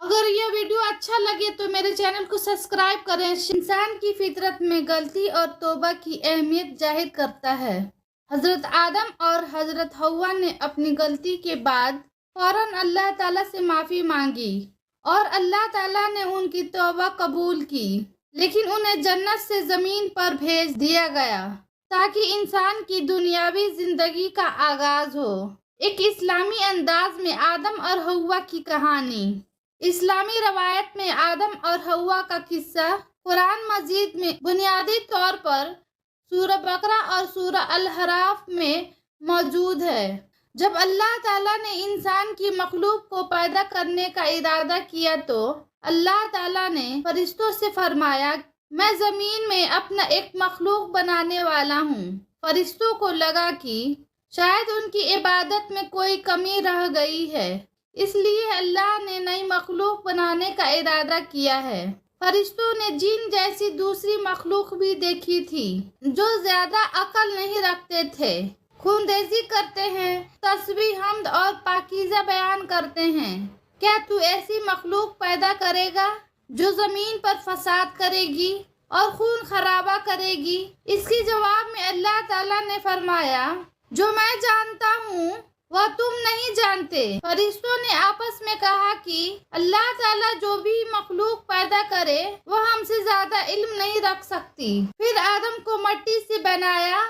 اگر یہ ویڈیو اچھا لگے تو میرے چینل کو سبسکرائب کریں۔ انسان کی فطرت میں غلطی اور توبہ کی اہمیت ظاہر کرتا ہے۔ حضرت آدم اور حضرت حوا نے اپنی غلطی کے بعد فوراً اللہ تعالیٰ سے معافی مانگی اور اللہ تعالیٰ نے ان کی توبہ قبول کی، لیکن انہیں جنت سے زمین پر بھیج دیا گیا تاکہ انسان کی دنیاوی زندگی کا آغاز ہو۔ ایک اسلامی انداز میں آدم اور حوا کی کہانی۔ اسلامی روایت میں آدم اور حوا کا قصہ قرآن مجید میں بنیادی طور پر سورہ بقرہ اور سورہ الاعراف میں موجود ہے۔ جب اللہ تعالیٰ نے انسان کی مخلوق کو پیدا کرنے کا ارادہ کیا تو اللہ تعالیٰ نے فرشتوں سے فرمایا، میں زمین میں اپنا ایک مخلوق بنانے والا ہوں۔ فرشتوں کو لگا کہ شاید ان کی عبادت میں کوئی کمی رہ گئی ہے، اس لیے اللہ نے نئی مخلوق بنانے کا ارادہ کیا ہے۔ فرشتوں نے جن جیسی دوسری مخلوق بھی دیکھی تھی جو زیادہ عقل نہیں رکھتے تھے، خوندیزی کرتے ہیں، تسبیح، حمد اور پاکیزہ بیان کرتے ہیں۔ کیا تو ایسی مخلوق پیدا کرے گا جو زمین پر فساد کرے گی اور خون خرابہ کرے گی؟ اس کے جواب میں اللہ تعالیٰ نے فرمایا، جو میں جانتا ہوں وہ تم نہیں جانتے۔ فرشتوں نے آپس میں کہا کہ اللہ تعالیٰ جو بھی مخلوق پیدا کرے وہ ہم سے زیادہ علم نہیں رکھ سکتی۔ پھر آدم کو مٹی سے بنایا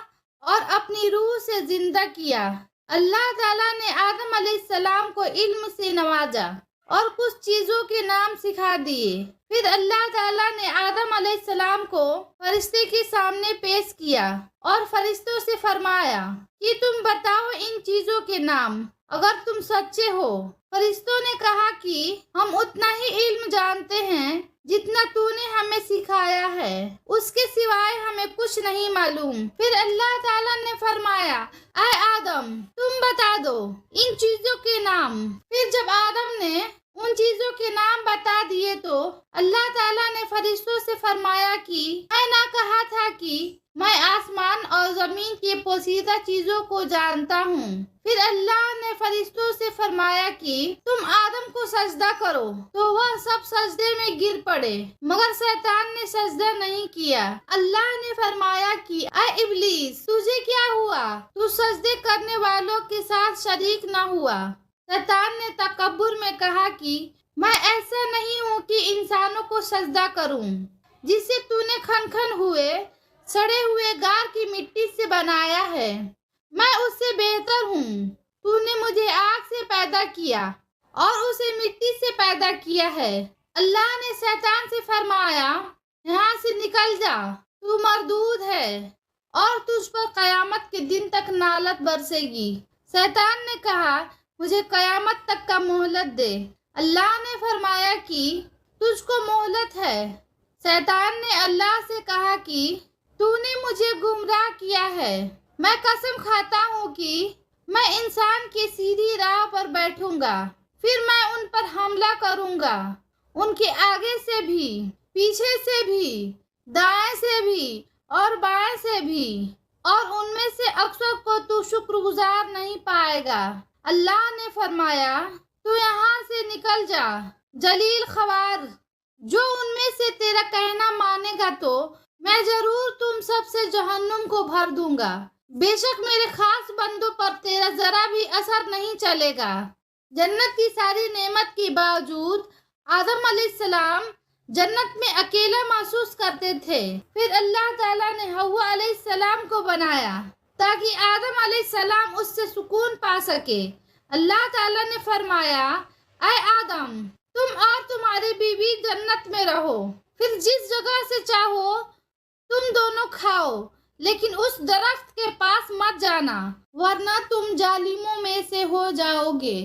اور اپنی روح سے زندہ کیا۔ اللہ تعالیٰ نے آدم علیہ السلام کو علم سے نوازا اور کچھ چیزوں کے نام سکھا دیے۔ پھر اللہ تعالیٰ نے آدم علیہ السلام کو فرشتے کے سامنے پیش کیا اور فرشتوں سے فرمایا کہ تم بتاؤ ان چیزوں کے نام اگر تم سچے ہو۔ فرشتوں نے کہا کہ ہم اتنا ہی علم جانتے ہیں جتنا تو نے ہمیں سکھایا ہے، اس کے سوائے ہمیں کچھ نہیں معلوم۔ پھر اللہ تعالیٰ نے فرمایا، اے آدم تم بتا دو ان چیزوں کے نام۔ پھر جب آدم نے ان چیزوں کے نام بتا دیے تو اللہ تعالیٰ نے فرشتوں سے فرمایا کہ میں نہ کہا تھا کہ میں آسمان اور زمین کی پوشیدہ چیزوں کو جانتا ہوں۔ پھر اللہ نے فرشتوں سے فرمایا کہ تم آدم کو سجدہ کرو، تو وہ سب سجدے میں گر پڑے مگر شیطان نے سجدہ نہیں کیا۔ اللہ نے فرمایا کہ اے ابلیس تجھے کیا ہوا، تو سجدے کرنے والوں کے ساتھ شریک نہ ہوا۔ شیطان نے تکبر میں کہا کہ میں ایسا نہیں ہوں کہ انسانوں کو سجدہ کروں، جسے تو نے کھن ہوئے سڑے ہوئے غار کی مٹی سے بنایا ہے، میں اس سے بہتر ہوں۔ تو نے مجھے آگ سے پیدا کیا اور اسے مٹی سے پیدا کیا ہے۔ اللہ نے شیطان سے فرمایا، یہاں سے نکل جا، تو مردود ہے اور تجھ پر قیامت کے دن تک لعنت برسے گی۔ شیطان نے کہا، مجھے قیامت تک کا مہلت دے۔ اللہ نے فرمایا کہ تجھ کو مہلت ہے۔ شیطان نے اللہ سے کہا کہ تو نے مجھے گمراہ کیا ہے، میں قسم کھاتا ہوں کہ میں انسان کی سیدھی راہ پر بیٹھوں گا، پھر میں ان پر حملہ کروں گا، ان کے آگے سے بھی، پیچھے سے بھی، دائیں سے بھی اور بائیں سے بھی، اور ان میں سے اکثر کو تو شکر گزار نہیں پائے گا۔ اللہ نے فرمایا، تو یہاں سے نکل جا ذلیل خوار، جو ان میں سے تیرا کہنا مانے گا تو میں ضرور تم سب سے جہنم کو بھر دوں گا۔ بے شک میرے خاص بندوں پر تیرا ذرا بھی اثر نہیں چلے گا۔ جنت کی ساری نعمت کے باوجود آدم علیہ السلام جنت میں اکیلا محسوس کرتے تھے۔ پھر اللہ تعالیٰ نے حوا علیہ السلام کو بنایا تاکہ آدم علیہ السلام اس سے سکون پا سکے۔ اللہ تعالیٰ نے فرمایا، اے آدم تم اور تمہاری بیوی جنت میں رہو، پھر جس جگہ سے چاہو تم دونوں کھاؤ، لیکن اس درخت کے پاس مت جانا ورنہ تم ظالموں میں سے ہو جاؤ گے۔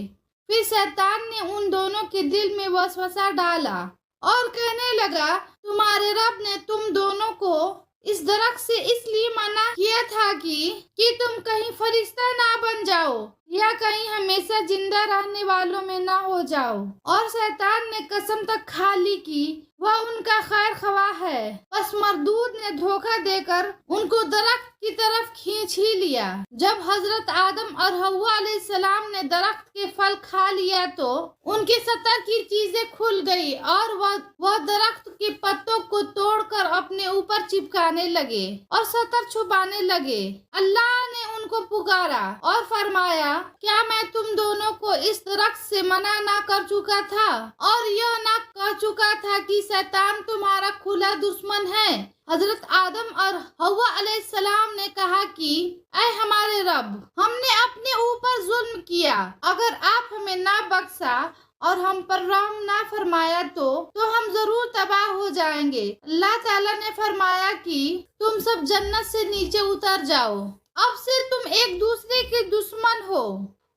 پھر شیطان نے ان دونوں کے دل میں وسوسہ ڈالا اور کہنے لگا، تمہارے رب نے تم دونوں کو اس درخت سے اس لیے منع کیا تھا کہ تم کہیں فرشتہ نہ بن جاؤ یا کہیں ہمیشہ زندہ رہنے والوں میں نہ ہو جاؤ۔ اور شیطان نے قسم تک کھا لی کہ وہ ان کا خیر خواہ ہے، بس مردود نے دھوکہ دے کر ان کو درخت کی طرف کھینچ ہی لیا۔ جب حضرت آدم اور حوا علیہ السلام نے درخت کے پھل کھا لیا تو ان کے 70 کی چیزیں کھل गई और वह दरख्त के पत्तों को तोड़कर अपने ऊपर चिपकाने लगे और सतर छुपाने लगे। अल्लाह ने उनको पुकारा और फरमाया, क्या मैं तुम दोनों को इस दरख्त से मना ना कर चुका था और यह ना कह चुका था कि शैतान तुम्हारा खुला दुश्मन है? हजरत आदम और हव्वा अलैहिस्सलाम ने कहा कि ऐ हमारे रब, हमने अपने ऊपर जुल्म किया। अगर आप हमें ना बख्शा और हम पर रहम ना फरमाया तो हम जरूर तबाह हो जाएंगे। अल्लाह ताला ने फरमाया कि तुम सब जन्नत से नीचे उतर जाओ। अब से तुम एक दूसरे के दुश्मन हो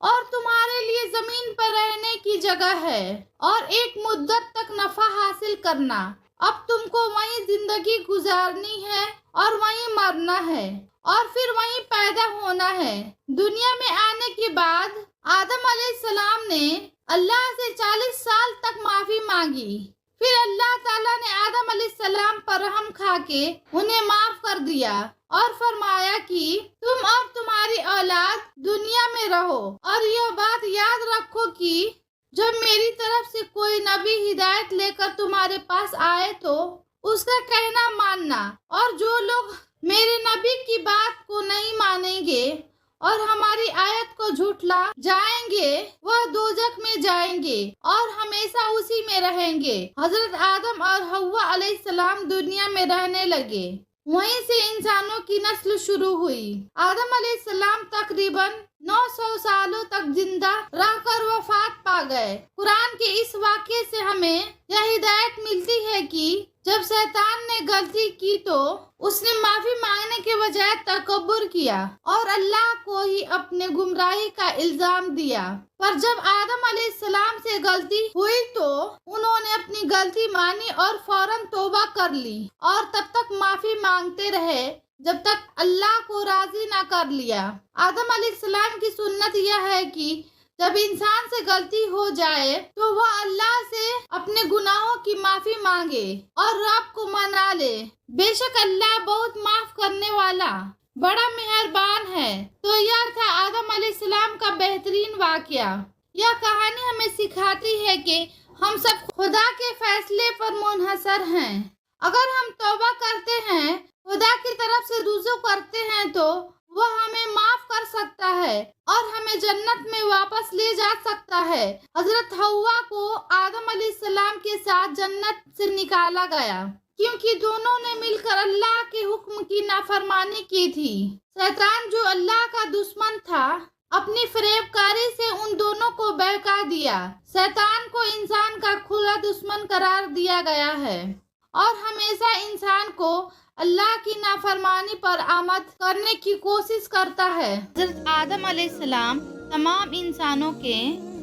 और तुम्हारे लिए जमीन पर रहने की जगह है और एक मुद्दत तक नफा हासिल करना। अब तुमको वहीं जिंदगी गुजारनी है और वहीं मरना है और फिर वहीं पैदा होना है। दुनिया में आने के बाद आदम अलैहिस्सलाम ने अल्लाह से 40 साल तक माफी मांगी। फिर अल्लाह ताला ने आदम अलैहिस्सलाम पर रहम खाके उन्हें माफ कर दिया और फरमाया कि तुम और तुम्हारी औलाद दुनिया में रहो और यह बात याद रखो कि जब मेरी तरफ से कोई नबी हिदायत लेकर तुम्हारे पास आए तो उसका कहना मानना, और जो लोग मेरे नबी की बात को नहीं मानेंगे और हमारी आयत को झूठला जाएंगे वह दोजख में जाएंगे और हमेशा उसी में रहेंगे। हजरत आदम और हव्वा अलैहिस्सलाम दुनिया में रहने लगे। वहीं से इंसानों की नस्ल शुरू हुई। आदम अलैहिस्सलाम तकरीबन 900 सालों तक जिंदा रहकर वफात पा गए। कुरान के इस वाक़े से हमें यह हिदायत मिलती है कि जब शैतान ने गलती की तो उसने माफी मांगने के बजाय तकब्बुर किया और अल्लाह को ही अपने गुमराही का इल्जाम दिया। पर जब आदम अलैहिस्सलाम से गलती हुई तो उन्होंने अपनी गलती मानी और फौरन तौबा कर ली और तब तक माफी मांगते रहे जब तक अल्लाह को राजी ना कर लिया। आदम अलैहिस्सलाम की सुन्नत यह है कि जब इंसान से गलती हो जाए तो वह अल्लाह से अपने गुनाहों की माफी मांगे और रब को मना ले। बेशक अल्लाह बहुत माफ करने वाला बड़ा मेहरबान है। तो यह था आदम अलैहिस्सलाम का बेहतरीन वाकया। यह कहानी हमें सिखाती है कि हम सब खुदा के फैसले पर मुनहसर हैं। अगर हम तौबा करते हैं, खुदा की तरफ से रुजू करते हैं तो वह हमें माफ कर सकता है और हमें जन्नत में वापस ले जा सकता है। हजरत हव्वा को आदम अलैहिस्सलाम के साथ जन्नत से निकाला गया क्योंकि दोनों ने मिलकर अल्लाह के हुक्म की नाफरमानी की थी। शैतान जो अल्लाह का दुश्मन था, अपनी फरेबकारी से उन दोनों को बहका दिया। शैतान को इंसान का खुला दुश्मन करार दिया गया है और हमेशा इंसान को अल्लाह की नाफरमानी पर आमद करने की कोशिश करता है। हज़रत आदम अलैहिस्सलाम तमाम इंसानों के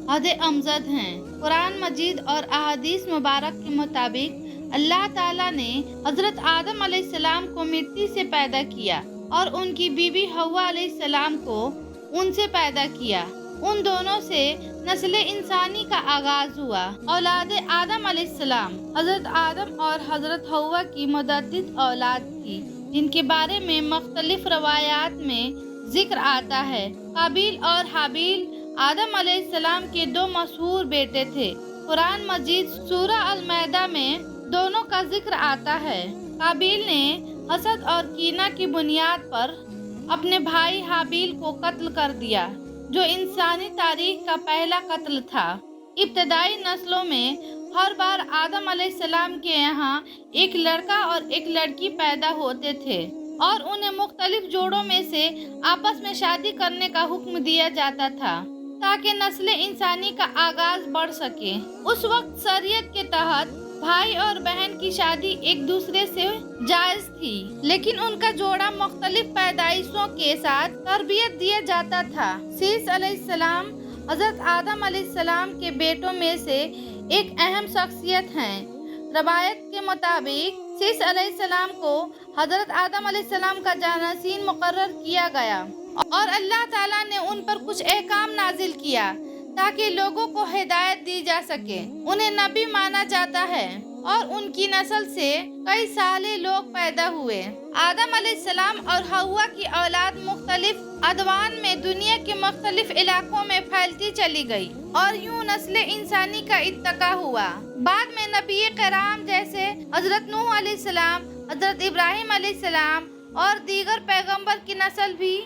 हद अमजद हैं। कुरान मजीद और अहादीस मुबारक के मुताबिक अल्लाह ताला ने हज़रत आदम अलैहिस्सलाम को मिट्टी से पैदा किया और उनकी बीवी हव्वा अलैहिस्सलाम को उनसे पैदा किया। उन दोनों से नस्ल इंसानी का आगाज हुआ। औलाद आदम अलैहिस्सलाम हजरत आदम और हजरत हव्वा की मुतअद्दिद औलाद थी, जिनके बारे में मुख्तलिफ रवायात में जिक्र आता है। काबिल और हाबिल आदम अलैहिस्सलाम के दो मशहूर बेटे थे। कुरान मजीद सूरह अल-मैदा में दोनों का जिक्र आता है। काबिल ने हसद और कीना की बुनियाद पर अपने भाई हाबिल को कत्ल कर दिया, जो इंसानी तारीख का पहला कत्ल था। इब्तदाई नस्लों में हर बार आदम अलैहिस्सलाम के यहाँ एक लड़का और एक लड़की पैदा होते थे और उन्हें मुख्तलिफ जोड़ों में से आपस में शादी करने का हुक्म दिया जाता था ताकि नस्ल इंसानी का आगाज बढ़ सके। उस वक्त शरीयत के तहत भाई और बहन की शादी एक दूसरे से जायज थी, लेकिन उनका जोड़ा मुख्तलिफ पैदाइशों के साथ तरबियत दिया जाता था। शीश अलैहिस्सलाम हजरत आदम अलैहिस्सलाम के बेटों में से एक अहम शख्सियत हैं। रवायत के मुताबिक शीश अलैहिस्सलाम को हजरत आदम अलैहिस्सलाम का जानशीन मुकर्रर किया गया और अल्लाह ताला ने उन पर कुछ अहकाम नाजिल किया ताकि लोगों को हिदायत दी जा सके। उन्हें नबी माना जाता है और उनकी नस्ल से कई साले लोग पैदा हुए। आदम अलैहिस्सलाम और हव्वा की औलाद मुख्तलिफ अदवान में दुनिया के मुख्तलिफ इलाकों में फैलती चली गई और यूं नस्ल इंसानी का इत्तका हुआ। बाद में नबी कराम जैसे हजरत नूह अलैहिस्सलाम, हजरत इब्राहिम अलैहिस्सलाम और दीगर पैगंबर की नस्ल भी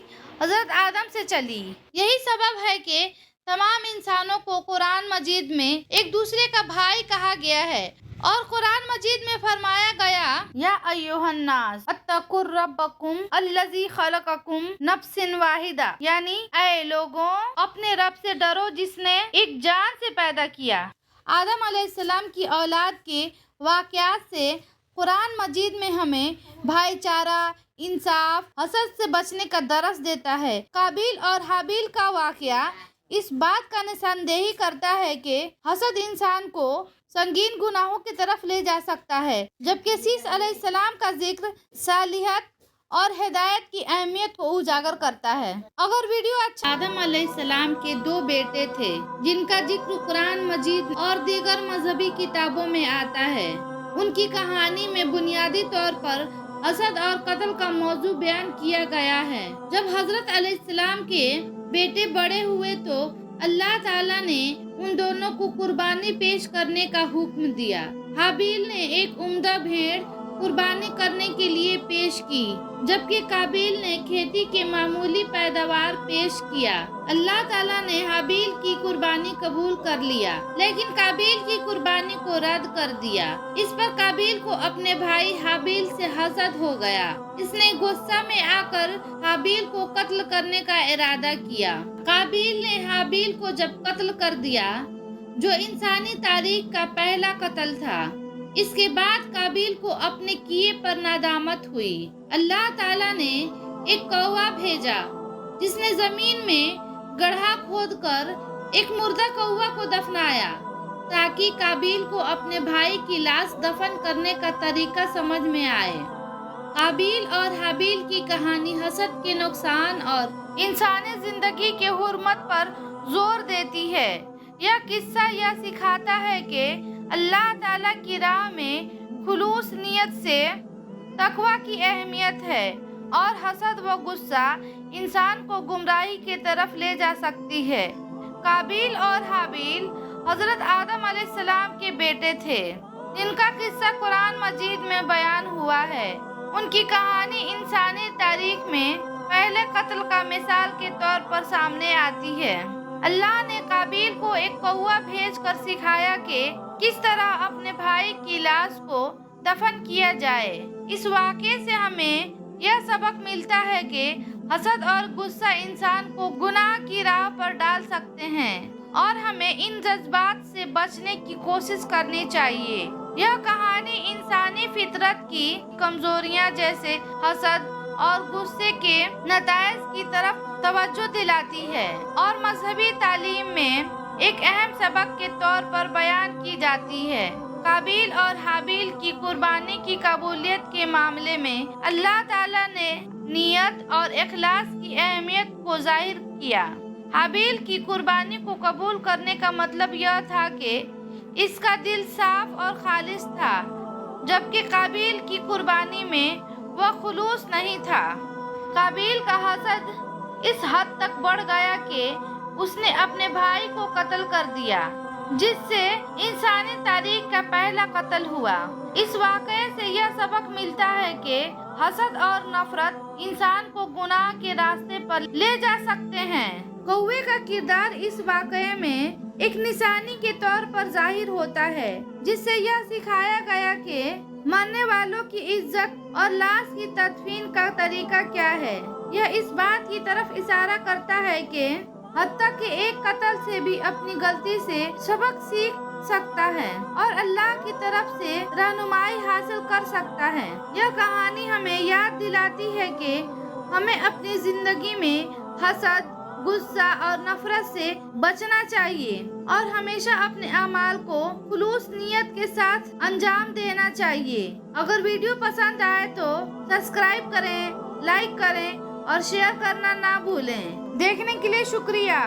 हजरत आदम से चली। यही सबब है कि तमाम इंसानों को कुरान मजीद में एक दूसरे का भाई कहा गया है और कुरान मजीद में फरमाया गया, या अय्युहन्नास अत्तकुर रब्बकुम अल्लज़ी खलक़कुम नफ्सिन वाहिदा, यानी ऐ लोगों, अपने रब से डरो जिसने एक जान से पैदा किया। आदम अलैहिस्सलाम की औलाद के वाक़यात से कुरान मजीद में हमें भाईचारा, इंसाफ, हसद से बचने का दरस देता है। काबिल और हाबिल का वाक़या इस बात का निशानदेही करता है कि हसद इंसान को संगीन गुनाहों की तरफ ले जा सकता है, जबकि शीश अलैहिस्सलाम का जिक्र सालिहत और हिदायत की अहमियत को उजागर करता है। अगर वीडियो अच्छा। आदम अलैहिस्सलाम के 2 बेटे थे जिनका जिक्र कुरान मजीद और दीगर मजहबी किताबों में आता है। उनकी कहानी में बुनियादी तौर पर हसद और कत्ल का मौजू बयान किया गया है। जब हजरत अलैहिस्सलाम के बेटे बड़े हुए तो अल्लाह ताला ने उन दोनों को कुर्बानी पेश करने का हुक्म दिया। हाबिल ने एक उम्दा भेड़ कुर्बानी करने के लिए पेश की, जबकि काबिल ने खेती के मामूली पैदावार पेश किया। अल्लाह ताला ने हाबिल की कुर्बानी कबूल कर लिया, लेकिन काबिल की कुर्बानी को रद्द कर दिया। इस पर काबिल को अपने भाई हाबिल से हसद हो गया। इसने गुस्सा में आकर हाबिल को कत्ल करने का इरादा किया। काबिल ने हाबिल को जब कत्ल कर दिया, जो इंसानी तारीख का पहला कत्ल था, इसके बाद काबिल को अपने किए पर नादामत हुई। अल्लाह ताला ने एक कौवा भेजा जिसने जमीन में गड्ढा खोदकर एक मुर्दा कौवा को दफनाया ताकि काबिल को अपने भाई की लाश दफन करने का तरीका समझ में आए। काबिल और हाबिल की कहानी हसद के नुकसान और इंसानी जिंदगी के हुर्मत पर जोर देती है। यह किस्सा यह सिखाता है कि अल्लाह ताला की राह में खुलूस नियत से तकवा की अहमियत है और हसद व गुस्सा इंसान को गुमराही की तरफ ले जा सकती है। काबिल और हाबिल हजरत आदम अलैहिस्सलाम के बेटे थे जिनका किस्सा कुरान मजीद में बयान हुआ है। उनकी कहानी इंसानी तारीख में पहले कत्ल का मिसाल के तौर पर सामने आती है। अल्लाह ने काबिल को एक कौवा भेजकर सिखाया कि किस तरह अपने भाई की लाश को दफन किया जाए। इस वाक़े से हमें यह सबक मिलता है कि हसद और गुस्सा इंसान को गुनाह की राह पर डाल सकते हैं और हमें इन जज्बात से बचने की कोशिश करनी चाहिए। यह कहानी इंसानी फितरत की कमजोरियां जैसे हसद और गुस्से के नताइज की तरफ तवज्जो दिलाती है और मजहबी तालीम में एक अहम सबक के तौर पर बयान की जाती है। काबिल और हाबिल की कुर्बानी की कबूलियत के मामले में अल्लाह ताला ने नियत और इखलास की अहमियत को जाहिर किया। हाबिल की कुर्बानी को कबूल करने का मतलब यह था कि इसका दिल साफ और खालिस था, जबकि काबिल की कुर्बानी में वह खुलूस नहीं था। काबिल का हसद इस हद तक बढ़ गया कि उसने अपने भाई को कत्ल कर दिया, जिससे इंसानी तारीख का पहला कत्ल हुआ। इस वाक़ये से यह सबक मिलता है कि हसद और नफरत इंसान को गुनाह के रास्ते पर ले जा सकते हैं। कौवे का किरदार इस वाक़ये में एक निशानी के तौर पर जाहिर होता है, जिससे यह सिखाया गया कि मरने वालों की इज्जत और लाश की तदफीन का तरीका क्या है। यह इस बात की तरफ इशारा करता है कि हत्ता के एक कत्ल से भी अपनी गलती से सबक सीख सकता है और अल्लाह की तरफ से रहनुमाई हासिल कर सकता है। यह कहानी हमें याद दिलाती है कि हमें अपनी जिंदगी में हसद, गुस्सा और नफरत से बचना चाहिए और हमेशा अपने अमाल को खुलूस नियत के साथ अंजाम देना चाहिए। अगर वीडियो पसंद आए तो सब्सक्राइब करें, लाइक करें और शेयर करना ना भूलें। देखने के लिए शुक्रिया।